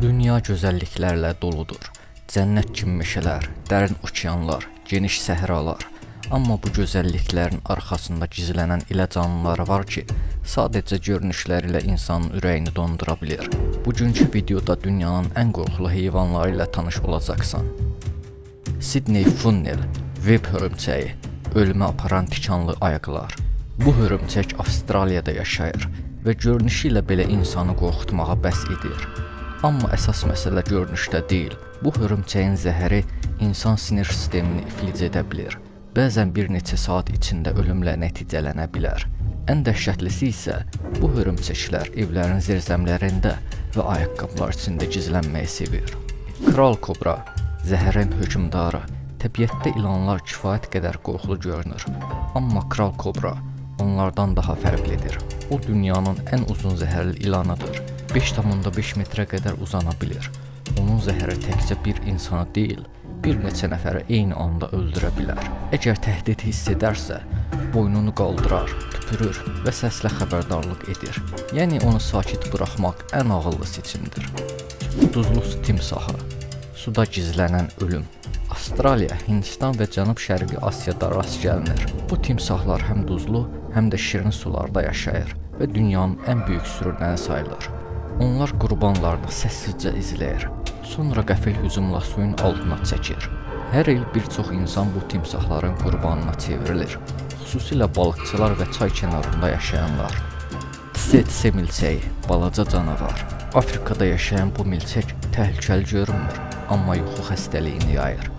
Dünya gözəlliklərlə doludur. Cənnət kimi meşələr, dərin okeanlar, geniş səhralar. Amma bu gözəlliklərin arxasında gizlənən elə canlılar var ki, sadəcə görünüşləri ilə insanın ürəyini dondura bilir. Bugünkü videoda dünyanın ən qorxulu heyvanları ilə tanış olacaqsan. Sydney Funnel, Web hörümçəyi, ölümə aparan tikanlı ayaqlar. Bu hörümçək Avstraliyada yaşayır və görünüşü ilə belə insanı qorxutmağa bəs edir. Amma əsas məsələ görünüşdə deyil. Bu hörümçəyin zəhəri insan sinir sistemini iflic edə bilir. Bəzən bir neçə saat içində ölümlə nəticələnə bilər. Ən dəhşətlisi isə bu hörümçəklər evlərin zirzəmlərində və ayaqqabılar içində gizlənməyi sevir. Kral kobra, zəhərin hökmdarı. Təbiətdə ilanlar kifayət qədər qorxulu görünür. Amma kral kobra onlardan daha fərqlidir. O dünyanın ən uzun zəhərli ilanıdır. 5,5 metrə qədər uzana bilir. Onun zəhəri təkcə bir insanı deyil, bir neçə nəfəri eyni anda öldürə bilər. Əgər təhdid hiss edərsə, boynunu qaldırar, tüpürür və səslə xəbərdarlıq edir. Yəni onu sakit buraxmaq ən ağıllı seçimdir. Duzlu su timsahı, suda gizlənən ölüm. Avstraliya, Hindistan və Cənub-Şərqi Asiyada rast gəlinir. Bu timsahlar həm duzlu, həm də şirin sularda yaşayır və dünyanın ən böyük sürünəni sayılır. Onlar qurbanlarını səssizcə izləyir. Sonra qəfil hücumla suyun altına çəkir. Hər il bir çox insan bu timsahların qurbanına çevrilir. Xüsusilə balıqçılar və çay kənarında yaşayanlar. Tsetse milçəyi, balaca canavar. Afrikada yaşayan bu milçək təhlükəli görünmür, amma yuxu xəstəliyini yayır.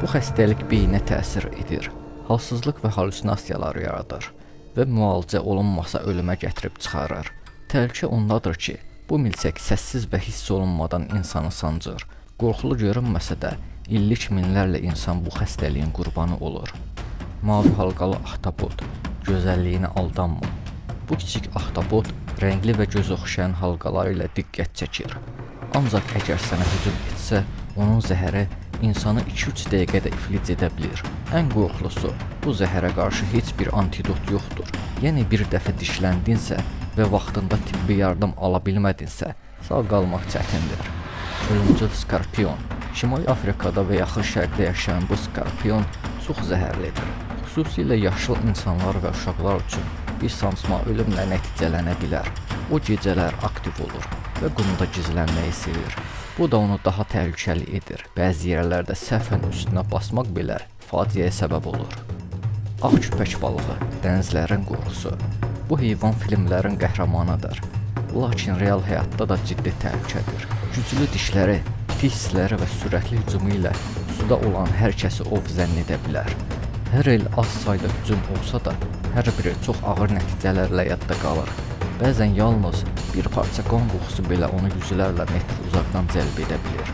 Bu xəstəlik beyinə təsir edir, halsızlıq və halüsinasiyalar yaradır və müalicə olunmasa ölümə gətirib çıxarır. Təhlükə ondadır ki, bu milçək səssiz və hiss olunmadan insanı sancır. Qorxulu görünməsə də, illik minlərlə insan bu xəstəliyin qurbanı olur. Mavi halqalı ahtapot, gözəlliyinə aldanma. Bu kiçik ahtapot rəngli və göz oxşayan halqaları ilə diqqət çəkir. Ancaq əgər sənə hücum etsə, onun zəhəri insanı 2-3 dəqiqədə iflic edə bilir. Ən qorxulusu, bu zəhərə qarşı heç bir antidot yoxdur. Yəni bir dəfə dişləndinsə və vaxtında tibbi yardım ala bilmədinsə, sağ qalmaq çətindir. Ölümcül skorpion. Şimali Afrikada və Yaxın Şərqdə yaşayan bu skorpion çox zəhərlidir. Xüsusilə yaşlı insanlar və uşaqlar üçün bir sancma ölümlə nəticələnə bilər. O gecələr aktiv olur və qumda gizlənməyi sevir. Bu da onu daha təhlükəli edir. Bəzi yerlərdə səhvən üstünə basmaq belə faciəyə səbəb olur. Ağ küpək balığı, dənizlərin qorxusu. Bu heyvan filmlərin qəhrəmanıdır. Lakin real həyatda da ciddi təhlükədir. Güclü dişləri, iti hissləri və sürətli hücumu ilə suda olan hər kəsi ov zənn edə bilər. Hər il az sayda hücum olsa da, hər biri çox ağır nəticələrlə yadda qalır. Bəzən yalnız bir parça qan qoxusu belə onu yüzlərlə metr uzaqdan cəlb edə bilir.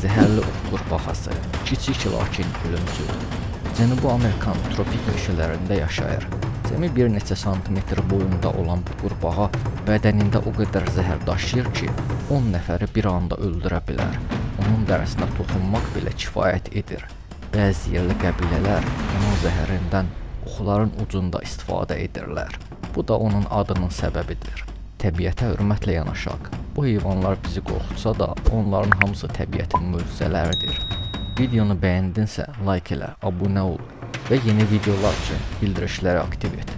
Zəhərli ov qurbağası, kiçik lakin ölümcül. Cənubi Amerikanın tropik meşələrində yaşayır. Cəmi bir neçə santimetr boyunda olan bu qurbağa bədənində o qədər zəhər daşıyır ki, 10 nəfəri bir anda öldürə bilər. Onun dərisinə toxunmaq belə kifayət edir. Bəzi yerli qəbilələr onun zəhərindən oxların ucunda istifadə edirlər. Bu da onun adının səbəbidir. Təbiətə hörmətlə yanaşaq. Bu heyvanlar bizi qorxutsa da, onların hamısı təbiətin möcüzələridir. Videonu bəyəndinsə, like elə, abunə ol və yeni videolar üçün bildirişləri aktiv et.